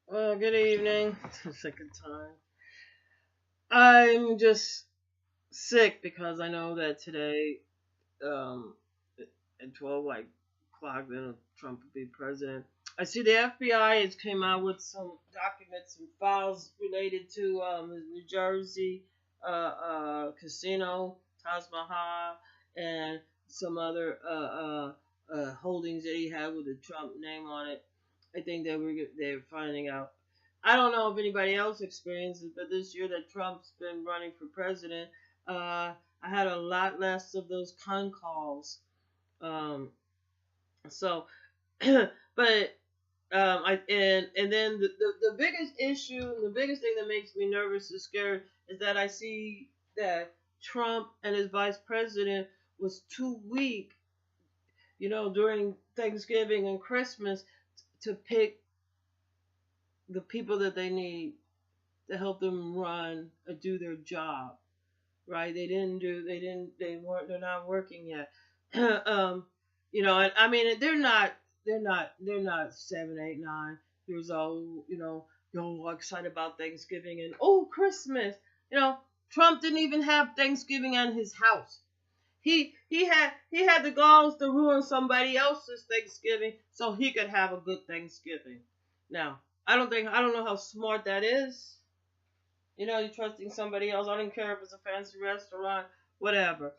Well, good evening. Second time. I'm just sick because I know that today, um, at 12 like o'clock, then Trump will be president. I see the FBI has came out with some documents and files related to the New Jersey casino, Taj Mahal, and some other holdings that he had with the Trump name on it. I think they're finding out. I don't know if anybody else experienced it, but this year that Trump's been running for president, I had a lot less of those con calls. Um, so, but and then the biggest issue, the biggest thing that makes me nervous and scared is that I see that Trump and his vice president was too weak, during Thanksgiving and Christmas to pick the people that they need to help them run or do their job. Right? They're not working yet. um, and I mean, they're not 7, 8, 9 years old. You're all excited about Thanksgiving and Christmas. You know, Trump didn't even have Thanksgiving at his house. He had the galls to ruin somebody else's Thanksgiving so he could have a good Thanksgiving. Now, I don't know how smart that is. You're trusting somebody else. I don't care if it's a fancy restaurant, whatever.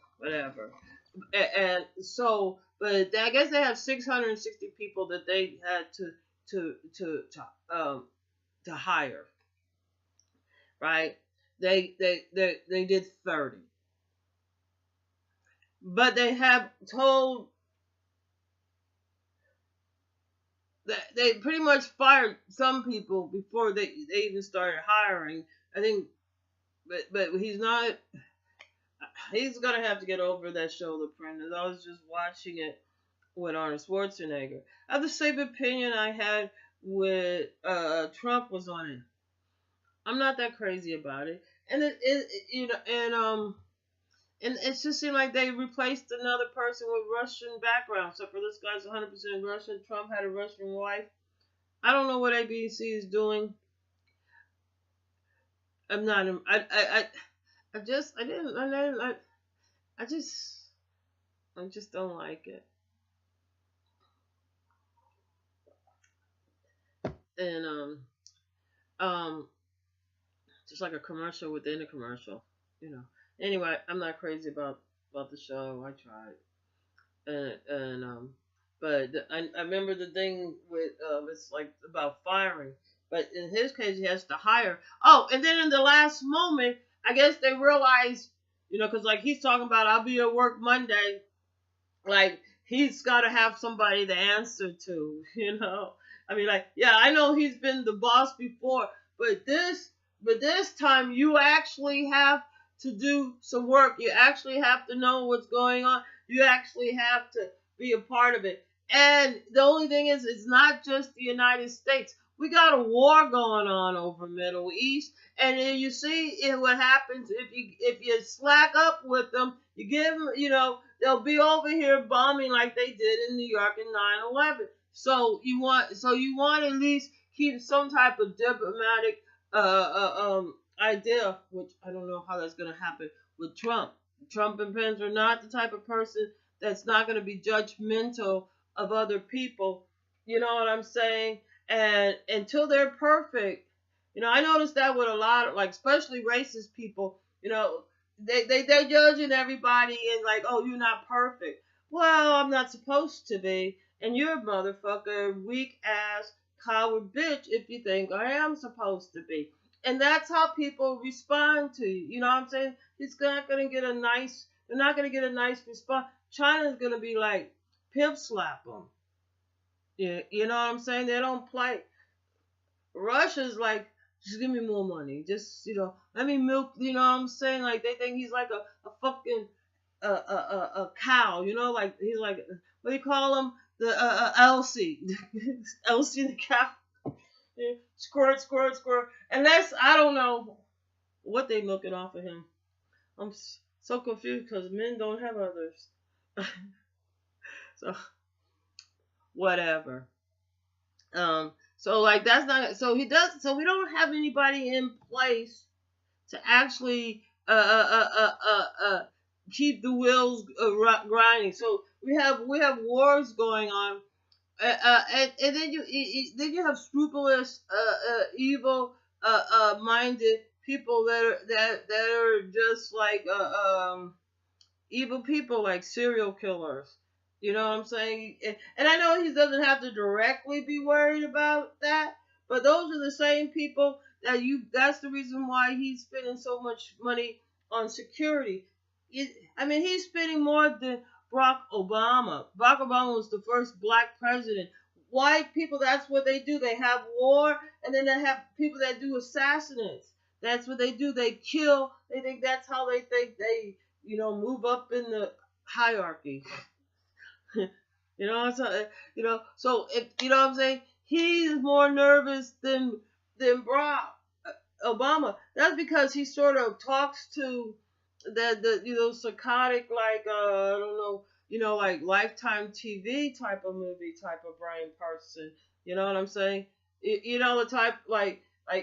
And so, but I guess they have 660 people that they had to hire, right? They did 30, but they have told that they pretty much fired some people before they even started hiring. I think, but he's not. He's gonna have to get over that shoulder print. I was just watching it with Arnold Schwarzenegger. I have the same opinion I had with Trump was on it. I'm not that crazy about it, and and it just seemed like they replaced another person with Russian background. So for this guy's 100% Russian. Trump had a Russian wife. I don't know what ABC is doing. I'm not. I just. I didn't. I just. I just don't like it. And um, just like a commercial within a commercial. You know. Anyway, I'm not crazy about the show. I tried. And but I remember the thing with it's like about firing, but in his case he has to hire. Oh, and then in the last moment, I guess they realized, because like he's talking about, I'll be at work Monday, like he's got to have somebody to answer to. I mean, like, yeah, I know he's been the boss before, but this time you actually have to do some work. You actually have to know what's going on. You actually have to be a part of it. And the only thing is, it's not just the United States. We got a war going on over Middle East, and then you see what happens if you slack up with them. You give them, they'll be over here bombing like they did in New York in 9/11. So you want to at least keep some type of diplomatic idea, which I don't know how that's going to happen with Trump. Trump and Pence are not the type of person that's not going to be judgmental of other people. You know what I'm saying? And until they're perfect, I noticed that with a lot of, like, especially racist people. They're judging everybody and like, oh, you're not perfect. Well, I'm not supposed to be, and you're a motherfucker, weak ass coward bitch if you think I am supposed to be. And that's how people respond to you. You know what I'm saying? It's not gonna get a nice. They're not gonna get a nice response. China's gonna be like, pimp slap them. Yeah, you know what I'm saying? They don't play. Russia's like, just give me more money. Just let me milk. You know what I'm saying? Like they think he's like a fucking a cow. Like he's like, what do you call him? The Elsie, Elsie the cow. Yeah, squirt, squirt, squirt. Unless I don't know what they milking off of him. I'm so confused because men don't have others. So whatever. So like that's not so he does so we don't have anybody in place to actually keep the wheels grinding. So we have wars going on, and then you have scrupulous, evil, minded people that are just like evil people like serial killers. You know what I'm saying? And I know he doesn't have to directly be worried about that, but those are the same people that's the reason why he's spending so much money on security. I mean, he's spending more than Barack Obama. Barack Obama was the first black president. White people, that's what they do. They have war, and then they have people that do assassinates. That's what they do. They kill. They think that's how they think they move up in the hierarchy. So if what I'm saying, he's more nervous than Barack Obama. That's because he sort of talks to the psychotic, like I don't know, like Lifetime TV type of movie type of brain person. You know what I'm saying? The type like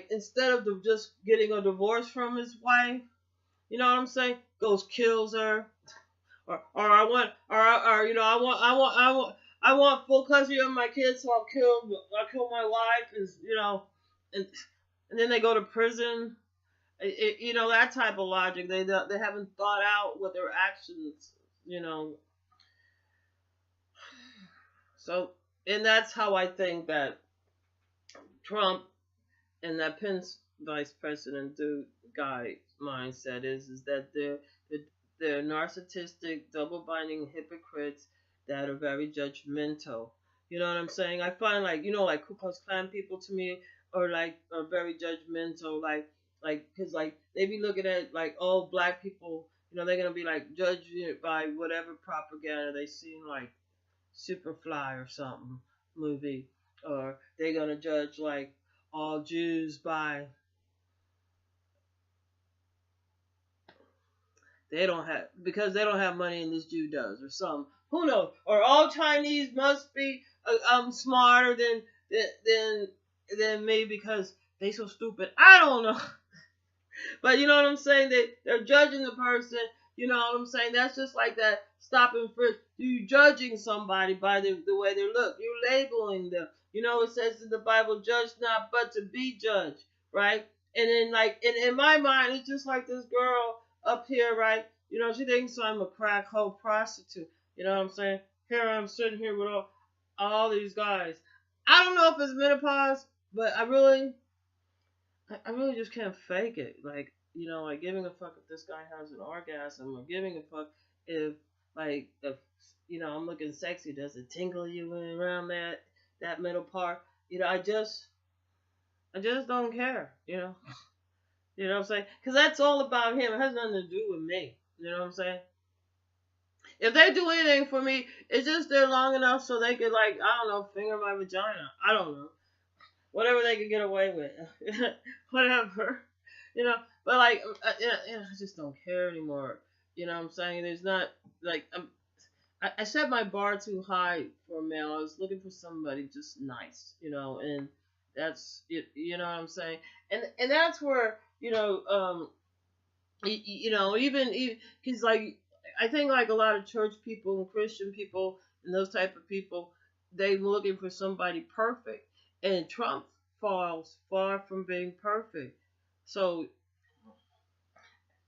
instead of just getting a divorce from his wife, you know what I'm saying? Goes kills her, or I want full custody of my kids, so I'll kill my wife, and and then they go to prison. That type of logic. They haven't thought out what their actions. You know, so and that's how I think that Trump and that Pence vice president dude guy mindset is that they're narcissistic, double binding hypocrites that are very judgmental. You know what I'm saying? I find like Ku Klux Klan people to me are very judgmental, because like they be looking at like all black people, they're gonna be like judged by whatever propaganda they see in like Superfly or something movie, or they're gonna judge like all Jews by they don't have money and this Jew does, or some who knows, or all Chinese must be smarter than me because they so stupid. I don't know. But you know what I'm saying? They're judging the person. You know what I'm saying? That's just like that stop and frisk. You judging somebody by the way they look. You're labeling them. It says in the Bible, judge not but to be judged, right? And then like in my mind, it's just like this girl up here, right? She thinks I'm a crack hoe prostitute. You know what I'm saying? Here I'm sitting here with all these guys. I don't know if it's menopause, but I really just can't fake it. Like giving a fuck if this guy has an orgasm, or giving a fuck if I'm looking sexy. Does it tingle you around that middle part? I just don't care. You know what I'm saying? Because that's all about him. It has nothing to do with me. You know what I'm saying? If they do anything for me, it's just they're long enough so they could, like, I don't know, finger my vagina. I don't know. Whatever they could get away with. Whatever. You know, but like, I just don't care anymore. You know what I'm saying? There's not, like, I set my bar too high for a male. I was looking for somebody just nice, and that's it. You know what I'm saying? And that's where, even because like I think like a lot of church people and Christian people and those type of people, they were looking for somebody perfect, and Trump falls far from being perfect. So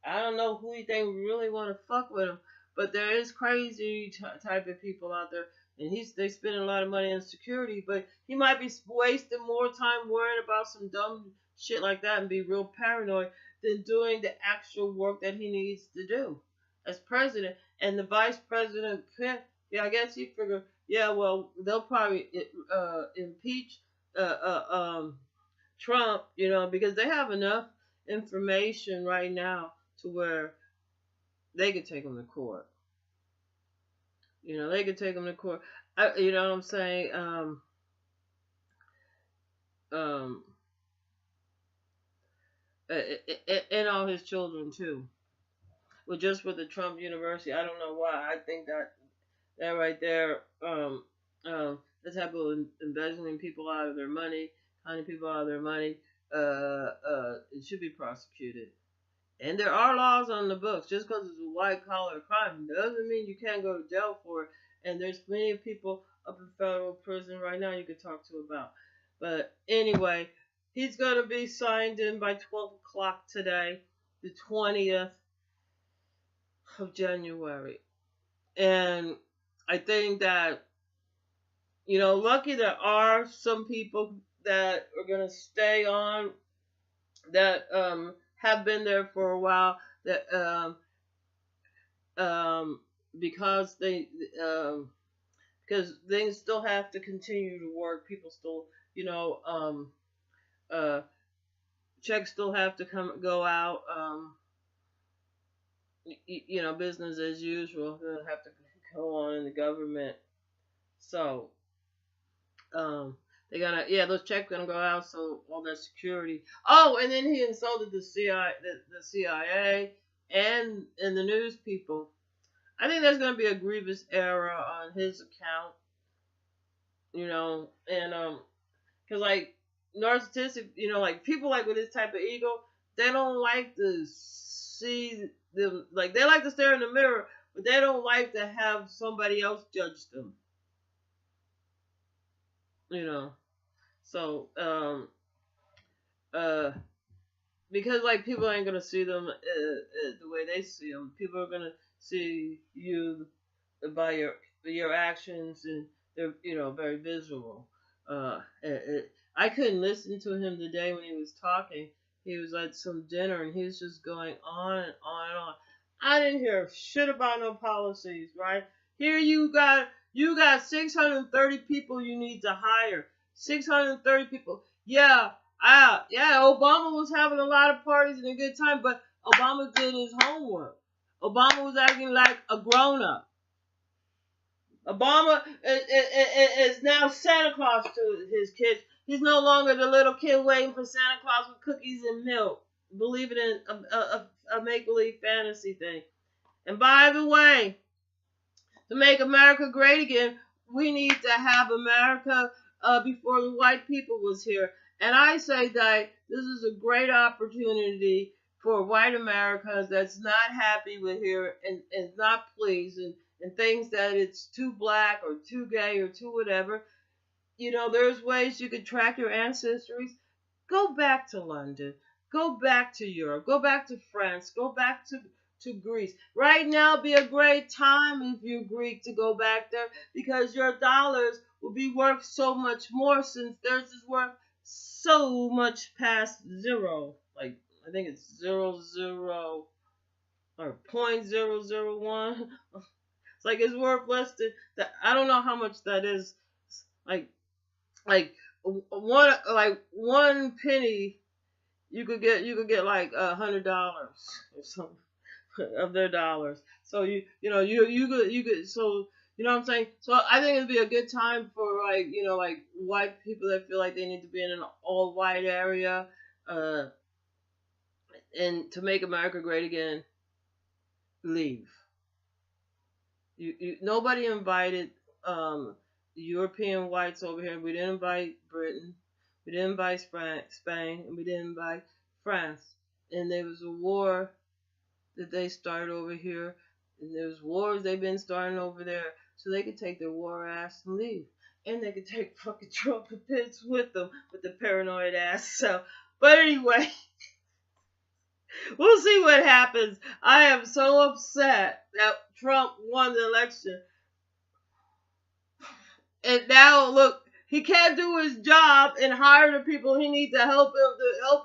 I don't know who you think really want to fuck with him, but there is crazy type of people out there, and they spending a lot of money on security, but he might be wasting more time worrying about some dumb shit like that and be real paranoid than doing the actual work that he needs to do as president. And the vice president, yeah, I guess he figured, yeah, well, they'll probably impeach uh, uh, um, Trump, because they have enough information right now to where they could take him to court. They could take him to court. You know what I'm saying? Um, and all his children too. Well, just with the Trump University, I don't know why. I think that right there, the type of embezzling people out of their money, hunting people out of their money, it should be prosecuted. And there are laws on the books. Just because it's a white collar crime doesn't mean you can't go to jail for it. And there's plenty of people up in federal prison right now you could talk to about. But anyway, he's going to be signed in by 12 o'clock today, the 20th of January. And I think that, lucky there are some people that are going to stay on that have been there for a while that because they because things still have to continue to work. People still, uh, checks still have to go out. Business as usual. They have to go on in the government. So they're gonna, those checks gonna go out. So all that security. Oh, and then he insulted the CIA and the news people. I think there's gonna be a grievous error on his account. And because like narcissistic, like people like with this type of ego, they don't like to see them, like they like to stare in the mirror, but they don't like to have somebody else judge them. So uh because like people ain't gonna see them the way they see them. People are gonna see you by your actions, and they're very visual. I couldn't listen to him today when he was talking. He was at some dinner and he was just going on and on and on. I didn't hear shit about no policies, right? Here you got 630 people you need to hire. 630 people. Yeah, Obama was having a lot of parties and a good time, but Obama did his homework. Obama was acting like a grown-up. Obama is now Santa Claus to his kids. He's no longer the little kid waiting for Santa Claus with cookies and milk, believing in a make-believe fantasy thing. And by the way, to make America great again, we need to have America before the white people was here. And I say that this is a great opportunity for white Americans that's not happy with here and not pleased and thinks that it's too black or too gay or too whatever. There's ways you could track your ancestries. Go back to London. Go back to Europe. Go back to France. Go back to Greece. Right now be a great time if you're Greek to go back there, because your dollars will be worth so much more, since theirs is worth so much past zero. Like, I think it's 00 or 0.001. It's like it's worth less than that. I don't know how much that is. Like one penny, you could get like $100 or something of their dollars. So you could so what I'm saying. So I think it'd be a good time for like white people that feel like they need to be in an all white area, and to make America great again. Leave. Nobody invited European whites over here. We didn't invite Britain. We didn't invite Spain, and we didn't invite France. And there was a war that they started over here, and there's wars they've been starting over there, so they could take their war ass and leave. And they could take fucking trumpets with them, with the paranoid ass. So, but anyway, we'll see what happens. I am so upset that Trump won the election. And now look, he can't do his job and hire the people he needs to help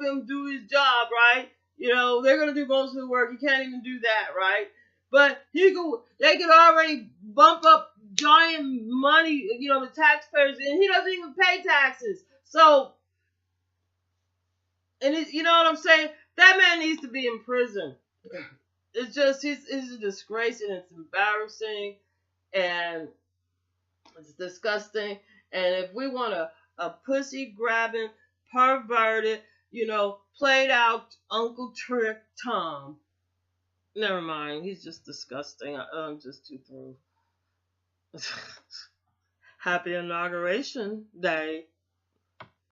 him do his job, right? They're gonna do most of the work. He can't even do that, right? But they could already bump up giant money, the taxpayers, and he doesn't even pay taxes. So, and you know what I'm saying? That man needs to be in prison. It's just he's a disgrace, and it's embarrassing, and it's disgusting. And if we want a pussy grabbing, perverted, played out Uncle Trick Tom, never mind. He's just disgusting. I'm just too through. Happy Inauguration Day.